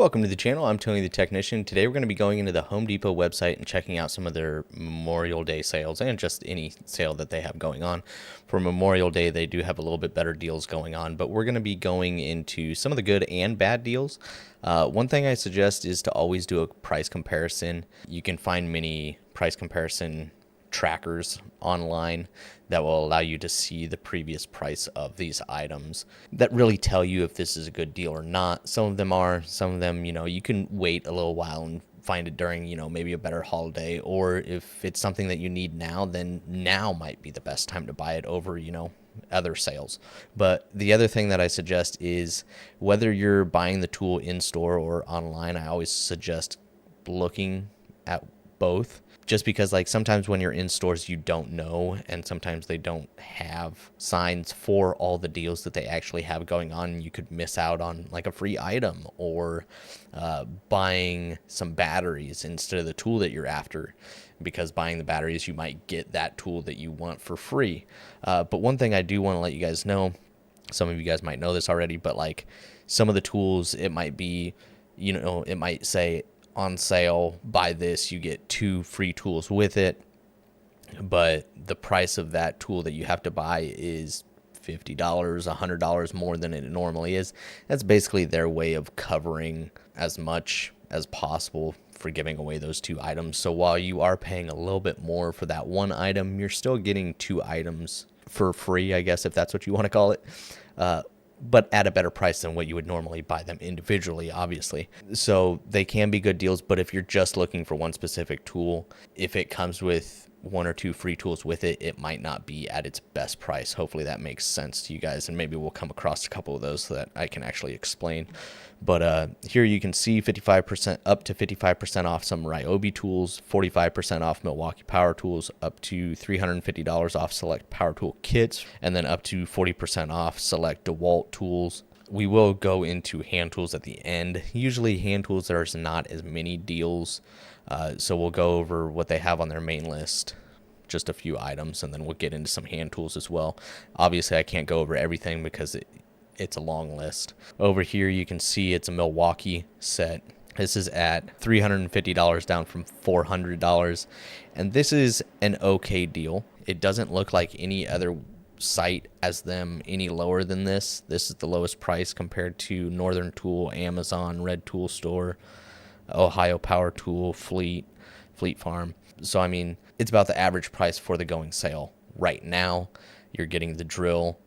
Welcome to the channel. I'm Tony the Technician. Today we're going to be going into the Home Depot website and checking out some of their Memorial Day sales and just any sale that they have going on. For Memorial Day, they do have a little bit better deals going on, but we're going to be going into some of the good and bad deals. One thing I suggest is to always do a price comparison. You can find many price comparison trackers online that will allow you to see the previous price of these items that really tell you if this is a good deal or not. Some of them, you can wait a little while and find it during, maybe a better holiday, or if it's something that you need now, then now might be the best time to buy it over, other sales. But the other thing that I suggest is whether you're buying the tool in store or online, I always suggest looking at both, just because sometimes when you're in stores you don't know, and sometimes they don't have signs for all the deals that they actually have going on. You could miss out on a free item or buying some batteries instead of the tool that you're after, because buying the batteries you might get that tool that you want for free. But one thing I do want to let you guys know, some of you guys might know this already, but some of the tools, it might be, it might say on sale, buy this, you get 2 free tools with it, but the price of that tool that you have to buy is $50, $100 more than it normally is. That's basically their way of covering as much as possible for giving away those 2 items. So while you are paying a little bit more for that one item, you're still getting 2 items for free, I guess, if that's what you want to call it. But at a better price than what you would normally buy them individually, obviously. So they can be good deals, but if you're just looking for one specific tool, if it comes with 1 or 2 free tools with it, it might not be at its best price. Hopefully that makes sense to you guys, and maybe we'll come across a couple of those so that I can actually explain. But here you can see 55% up to 55% off some Ryobi tools, 45% off Milwaukee power tools, up to $350 off select power tool kits, and then up to 40% off select DeWalt tools. We will go into hand tools at the end. Usually hand tools, there's not as many deals, so we'll go over what they have on their main list, just a few items, and then we'll get into some hand tools as well. Obviously I can't go over everything because it's a long list. Over here you can see it's a Milwaukee set. This is at $350 down from $400, and this is an okay deal. It doesn't look like any other site as them any lower than this. This is the lowest price compared to Northern Tool, Amazon, Red Tool Store, Ohio Power Tool, Fleet Farm. So I mean, it's about the average price for the going sale. Right now you're getting the drill,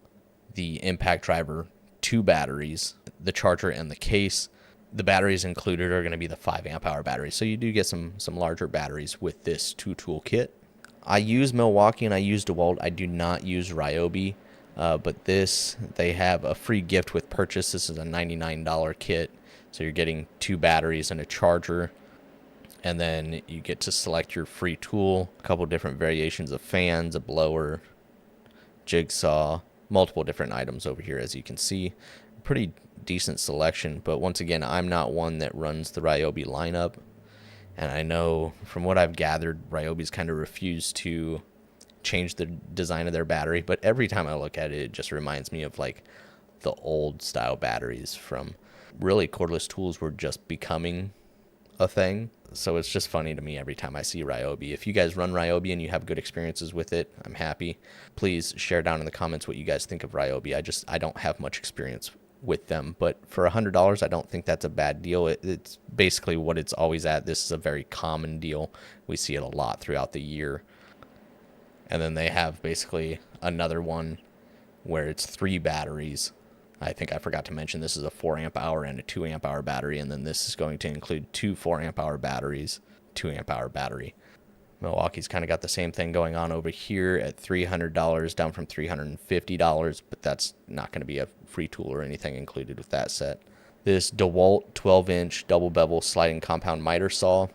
the impact driver, 2 batteries, the charger, and the case. The batteries included are going to be the 5 amp hour batteries, so you do get some larger batteries with this 2-tool kit. I use Milwaukee and I use DeWalt. I do not use Ryobi, but they have a free gift with purchase. This is a $99 kit, so you're getting 2 batteries and a charger, and then you get to select your free tool, a couple different variations of fans, a blower, jigsaw, multiple different items over here. As you can see, pretty decent selection, but once again, I'm not one that runs the Ryobi lineup, and I know from what I've gathered, Ryobi's kind of refused to change the design of their battery, but every time I look at it, it just reminds me of the old style batteries from really cordless tools were just becoming a thing. So it's just funny to me every time I see Ryobi. If you guys run Ryobi and you have good experiences with it, I'm happy. Please share down in the comments what you guys think of Ryobi. I don't have much experience with them, but for $100, I don't think that's a bad deal. It's basically what it's always at. This is a very common deal. We see it a lot throughout the year. And then they have basically another one where it's 3 batteries. I think I forgot to mention this is a 4 amp hour and a 2 amp hour battery, and then this is going to include 2 4 amp hour batteries, 2 amp hour battery. Milwaukee's kind of got the same thing going on over here at $300 down from $350, but that's not going to be a free tool or anything included with that set. This DeWalt 12-inch double bevel sliding compound miter saw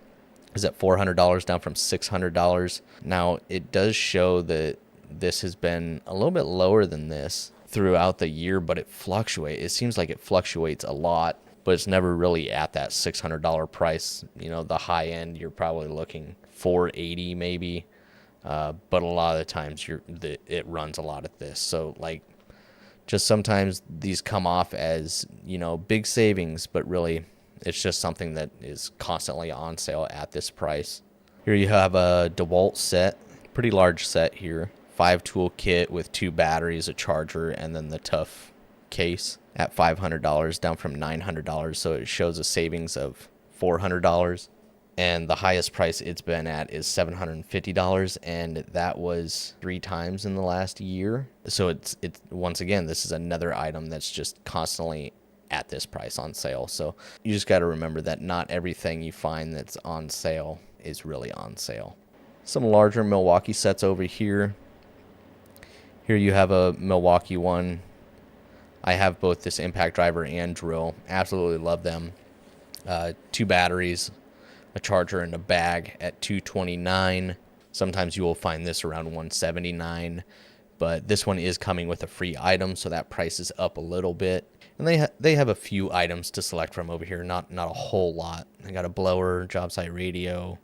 is at $400 down from $600. Now it does show that this has been a little bit lower than this throughout the year, but it seems like it fluctuates a lot, but it's never really at that $600 price. The high end, you're probably looking $480 maybe, but a lot of the times it runs a lot at this. So just sometimes these come off as big savings, but really It's just something that is constantly on sale at this price. Here you have a DeWalt set, pretty large set here. 5-tool kit with 2 batteries, a charger, and then the tough case at $500, down from $900. So it shows a savings of $400. And the highest price it's been at is $750, and that was 3 times in the last year. So it's once again, this is another item that's just constantly at this price on sale. So you just got to remember that not everything you find that's on sale is really on sale. Some larger Milwaukee sets over here. Here you have a Milwaukee one. I have both this impact driver and drill. Absolutely love them. 2 batteries, a charger, and a bag at $229. Sometimes you will find this around $179, but this one is coming with a free item, so that price is up a little bit. And they have a few items to select from over here, not a whole lot. They got a blower, job site radio,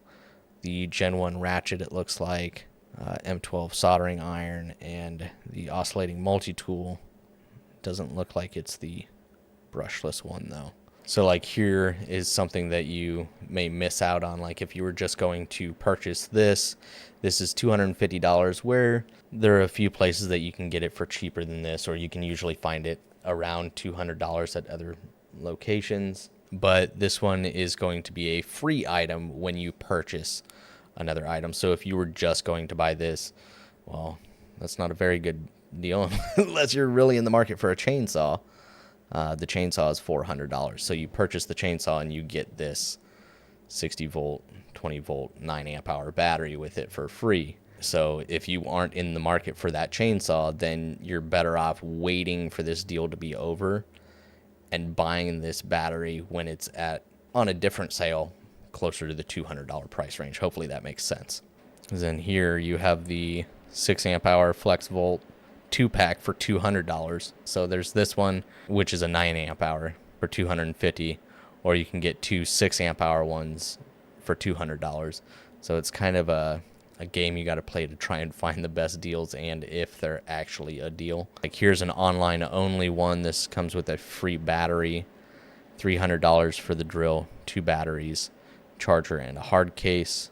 the Gen 1 ratchet, it looks like, M12 soldering iron, and the oscillating multi-tool. Doesn't look like it's the brushless one though. So like here is something that you may miss out on. Like if you were just going to purchase this is $250, where there are a few places that you can get it for cheaper than this, or you can usually find it around $200 at other locations. But this one is going to be a free item when you purchase another item. So if you were just going to buy this, well, that's not a very good deal unless you're really in the market for a chainsaw. The chainsaw is $400. So you purchase the chainsaw and you get this 60 volt, 20 volt, 9 amp hour battery with it for free. So if you aren't in the market for that chainsaw, then you're better off waiting for this deal to be over and buying this battery when it's on a different sale closer to the $200 price range. Hopefully that makes sense. Then here you have the 6 amp hour flex volt 2-pack for $200. So there's this one, which is a 9 amp hour for $250, or you can get 2 6 amp hour ones for $200. So it's kind of a game you got to play to try and find the best deals, and if they're actually a deal. Like here's an online only one. This comes with a free battery, $300 for the drill, 2 batteries, charger, and a hard case.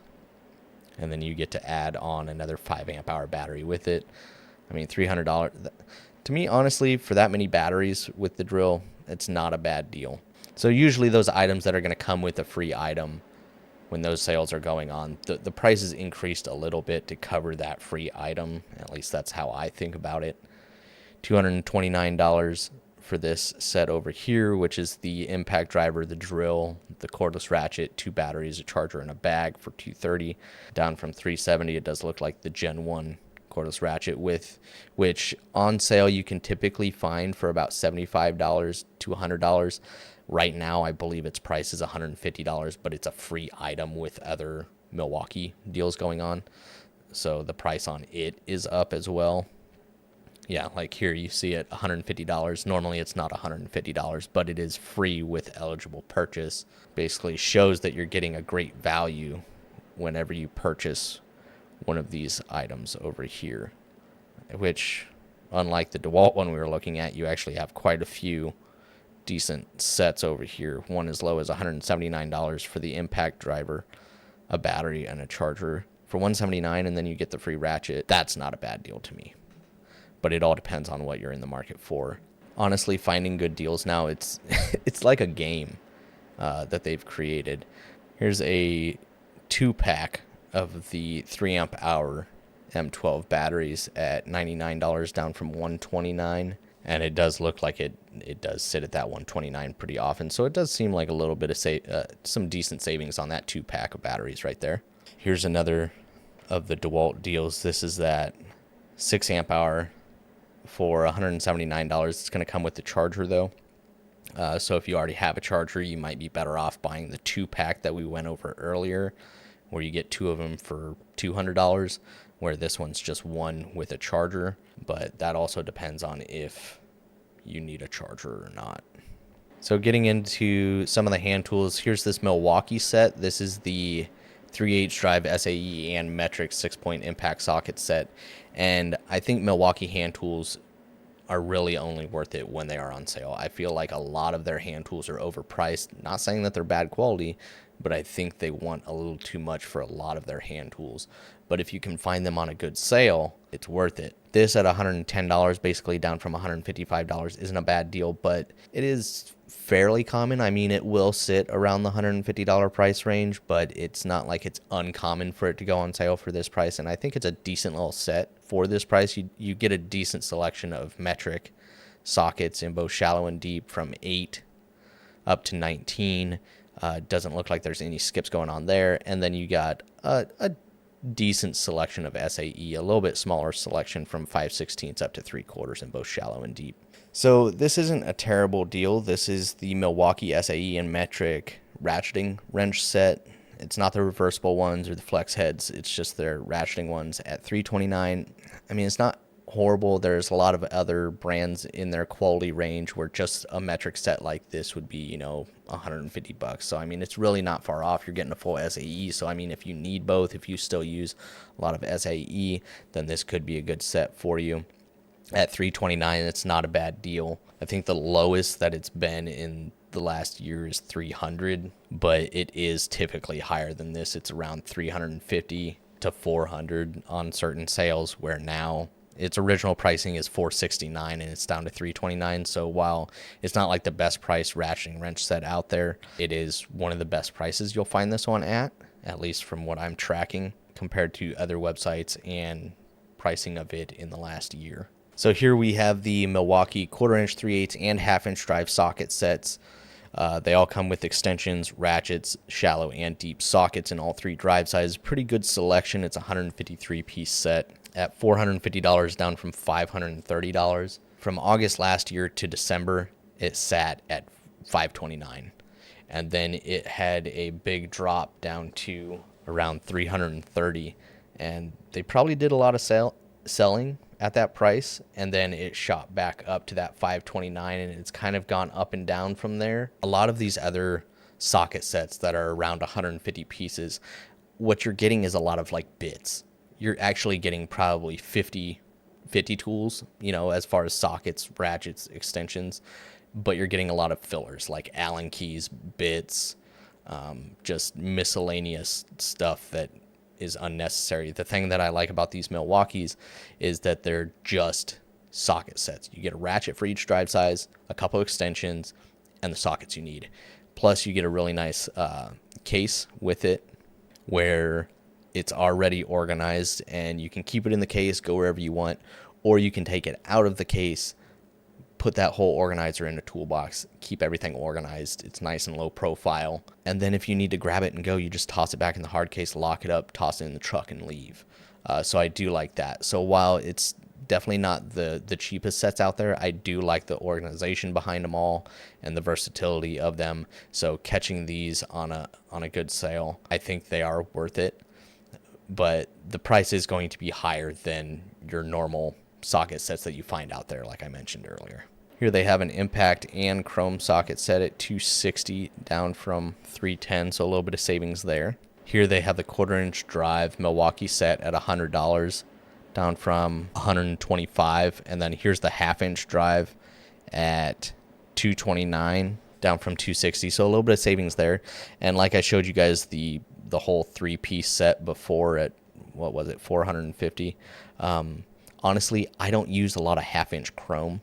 And then you get to add on another 5 amp hour battery with it. I mean, $300. To me, honestly, for that many batteries with the drill, it's not a bad deal. So usually those items that are going to come with a free item, when those sales are going on, the price is increased a little bit to cover that free item. At least that's how I think about it. $229 for this set over here, which is the impact driver, the drill, the cordless ratchet, 2 batteries, a charger, and a bag for $230. Down from $370. It does look like the Gen 1 cordless ratchet, with which on sale you can typically find for about $75 to $100. Right now I believe its price is $150, but it's a free item with other Milwaukee deals going on, so the price on it is up as well. Yeah, like here you see it $150. Normally it's not $150, but it is free with eligible purchase. Basically shows that you're getting a great value whenever you purchase one of these items over here, which, unlike the DeWalt one we were looking at, you actually have quite a few decent sets over here. One as low as $179 for the impact driver, a battery, and a charger for $179, and then you get the free ratchet. That's not a bad deal to me, but it all depends on what you're in the market for. Honestly, finding good deals now, it's it's like a game that they've created. Here's a 2-pack of the 3 amp hour M12 batteries at $99, down from $129, and it does look like it does sit at that $129 pretty often, so it does seem like a little bit of some decent savings on that 2-pack of batteries right there. Here's another of the DeWalt deals. This is that 6 amp hour for $179. It's going to come with the charger though, so if you already have a charger, you might be better off buying the 2-pack that we went over earlier, where you get 2 of them for $200, where this one's just 1 with a charger. But that also depends on if you need a charger or not. So getting into some of the hand tools, here's this Milwaukee set. This is the 3/8 drive SAE and metric 6-point impact socket set. And I think Milwaukee hand tools are really only worth it when they are on sale. I feel like a lot of their hand tools are overpriced. Not saying that they're bad quality, but I think they want a little too much for a lot of their hand tools. But if you can find them on a good sale, it's worth it. This at $110, basically down from $155, isn't a bad deal, but it is fairly common. I mean, it will sit around the $150 price range, but it's not like it's uncommon for it to go on sale for this price. And I think it's a decent little set for this price. You get a decent selection of metric sockets in both shallow and deep from 8 up to 19. Doesn't look like there's any skips going on there. And then you got a decent selection of SAE, a little bit smaller selection from 5/16 up to 3/4 in both shallow and deep. So this isn't a terrible deal. This is the Milwaukee SAE and metric ratcheting wrench set. It's not the reversible ones or the flex heads. It's just their ratcheting ones at $329. I mean, it's not horrible. There's a lot of other brands in their quality range where just a metric set like this would be, $150. So I mean, it's really not far off. You're getting a full SAE. So I mean, if you need both, if you still use a lot of SAE, then this could be a good set for you. At $329, it's not a bad deal. I think the lowest that it's been in the last year is $300, but it is typically higher than this. It's around $350 to $400 on certain sales, where now its original pricing is $469 and it's down to $329. So while it's not like the best price ratcheting wrench set out there, it is one of the best prices you'll find this one at least from what I'm tracking compared to other websites and pricing of it in the last year. So here we have the Milwaukee 1/4 inch, 3/8, and 1/2 inch drive socket sets. They all come with extensions, ratchets, shallow and deep sockets in all three drive sizes. Pretty good selection. It's a 153 piece set at $450, down from $530. From August last year to December, it sat at $529. And then it had a big drop down to around $330. And they probably did a lot of selling at that price, and then it shot back up to that $529, and it's kind of gone up and down from there. A lot of these other socket sets that are around 150 pieces, what you're getting is a lot of like bits. You're actually getting probably 50 tools, as far as sockets, ratchets, extensions, but you're getting a lot of fillers like Allen keys, bits, just miscellaneous stuff that is unnecessary. The thing that I like about these Milwaukees is that they're just socket sets. You get a ratchet for each drive size, a couple extensions, and the sockets you need. Plus, you get a really nice case with it where it's already organized and you can keep it in the case, go wherever you want, or you can take it out of the case, put that whole organizer in a toolbox, keep everything organized. It's nice and low profile. And then if you need to grab it and go, you just toss it back in the hard case, lock it up, toss it in the truck, and leave. So I do like that. So while it's definitely not the cheapest sets out there, I do like the organization behind them all and the versatility of them. So catching these on a good sale, I think they are worth it. But the price is going to be higher than your normal socket sets that you find out there, like I mentioned earlier. Here they have an impact and chrome socket set at $260, down from $310, so a little bit of savings there. Here they have the 1/4 inch drive Milwaukee set at $100, down from $125, and then here's the 1/2 inch drive at $229, down from $260, so a little bit of savings there. And like I showed you guys the whole 3-piece set before at, what was it, $450. Honestly, I don't use a lot of 1/2 inch chrome.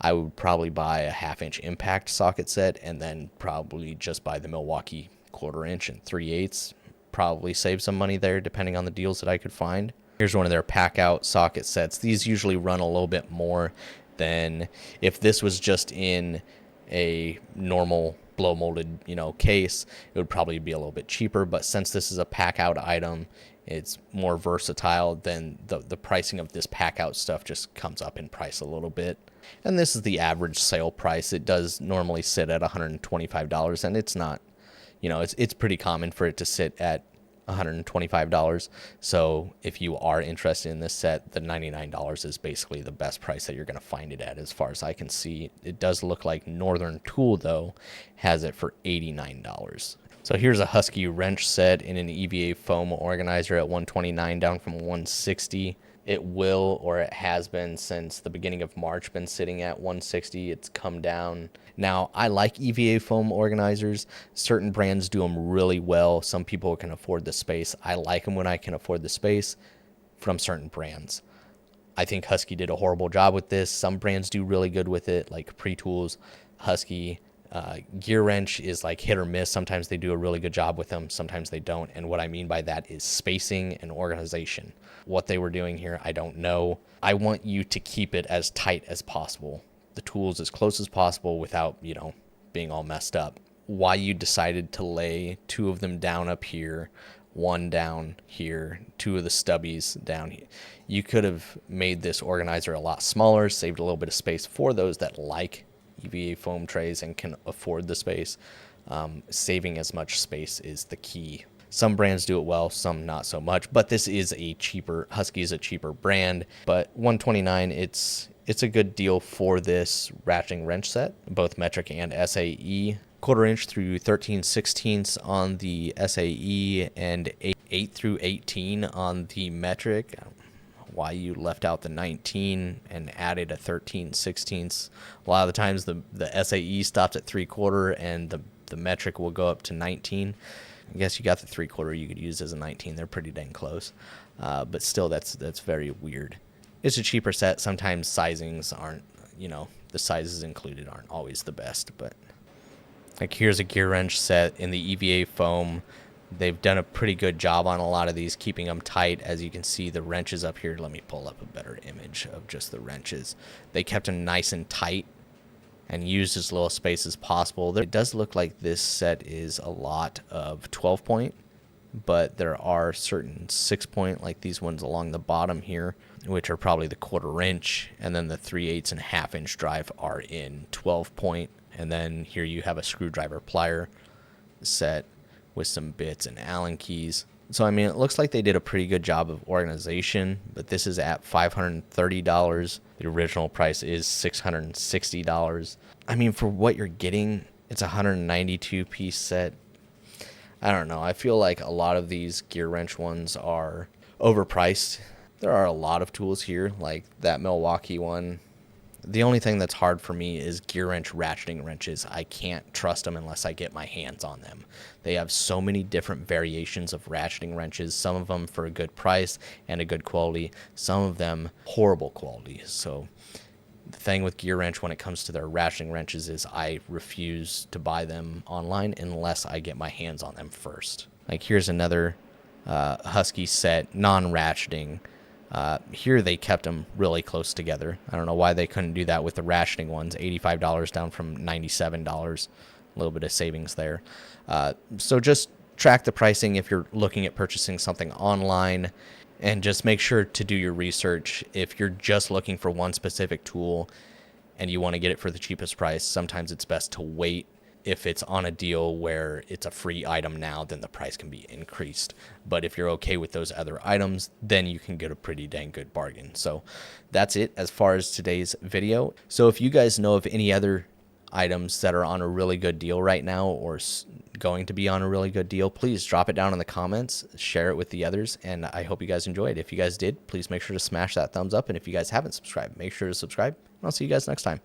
I would probably buy a 1/2 inch impact socket set and then probably just buy the Milwaukee 1/4 inch and 3/8. Probably save some money there depending on the deals that I could find. Here's one of their pack out socket sets. These usually run a little bit more than if this was just in a normal blow molded, case. It would probably be a little bit cheaper, but since this is a pack out item, it's more versatile, then the pricing of this pack out stuff just comes up in price a little bit. And this is the average sale price. It does normally sit at $125, and it's not, it's pretty common for it to sit at $125. So if you are interested in this set, the $99 is basically the best price that you're going to find it at, as far as I can see. It does look like Northern Tool, though, has it for $89. So here's a Husky wrench set in an EVA foam organizer at $129, down from $160. It will, or it has been since the beginning of March, been sitting at 160. It's come down. Now, I like EVA foam organizers. Certain brands do them really well. Some people can afford the space. I like them when I can afford the space from certain brands. I think Husky did a horrible job with this. Some brands do really good with it, like Pre Tools, Husky. Gear Wrench is like hit or miss. Sometimes they do a really good job with them, sometimes they don't. And what I mean by that is spacing and organization. What they were doing here, I don't know. I want you to keep it as tight as possible, the tools as close as possible without, being all messed up. Why you decided to lay two of them down up here, one down here, two of the stubbies down here. You could have made this organizer a lot smaller, saved a little bit of space for those that like EVA foam trays and can afford the space. Saving as much space is the key. Some brands do it well, some not so much, but this is a cheaper, Husky is a cheaper brand, but $129, it's a good deal for this ratcheting wrench set, both metric and SAE. 1/4 inch through 13/16 on the SAE and 8 through 18 on the metric. Why you left out the 19 and added a 13/16. A lot of the times the SAE stops at 3/4 and the metric will go up to 19. I guess you got the 3/4 you could use as a 19. They're pretty dang close. But still, that's very weird. It's a cheaper set. Sometimes sizings aren't, the sizes included aren't always the best. But like here's a gear wrench set in the EVA foam. They've done a pretty good job on a lot of these, keeping them tight. As you can see, the wrenches up here. Let me pull up a better image of just the wrenches. They kept them nice and tight and used as little space as possible. It does look like this set is a lot of 12 point, but there are certain 6 point, like these ones along the bottom here, which are probably the 1/4 inch, and then the 3/8 and 1/2 inch drive are in 12 point. And then here you have a screwdriver plier set with some bits and Allen keys. So, I mean, it looks like they did a pretty good job of organization, but this is at $530. The original price is $660. I mean, for what you're getting, it's a 192 piece set. I don't know. I feel like a lot of these gear wrench ones are overpriced. There are a lot of tools here, like that Milwaukee one. The only thing that's hard for me is gear wrench ratcheting wrenches. I can't trust them unless I get my hands on them. They have so many different variations of ratcheting wrenches, some of them for a good price and a good quality, some of them horrible quality. So the thing with gear wrench when it comes to their ratcheting wrenches is I refuse to buy them online unless I get my hands on them first. Like here's another Husky set, non-ratcheting. Here they kept them really close together. I don't know why they couldn't do that with the ratcheting ones. $85 down from $97. A little bit of savings there. So just track the pricing if you're looking at purchasing something online, and just make sure to do your research. If you're just looking for one specific tool and you want to get it for the cheapest price, sometimes it's best to wait. If it's on a deal where it's a free item now, then the price can be increased. But if you're okay with those other items, then you can get a pretty dang good bargain. So that's it as far as today's video. So if you guys know of any other items that are on a really good deal right now or going to be on a really good deal, please drop it down in the comments, share it with the others, and I hope you guys enjoyed. If you guys did, please make sure to smash that thumbs up. And if you guys haven't subscribed, make sure to subscribe. And I'll see you guys next time.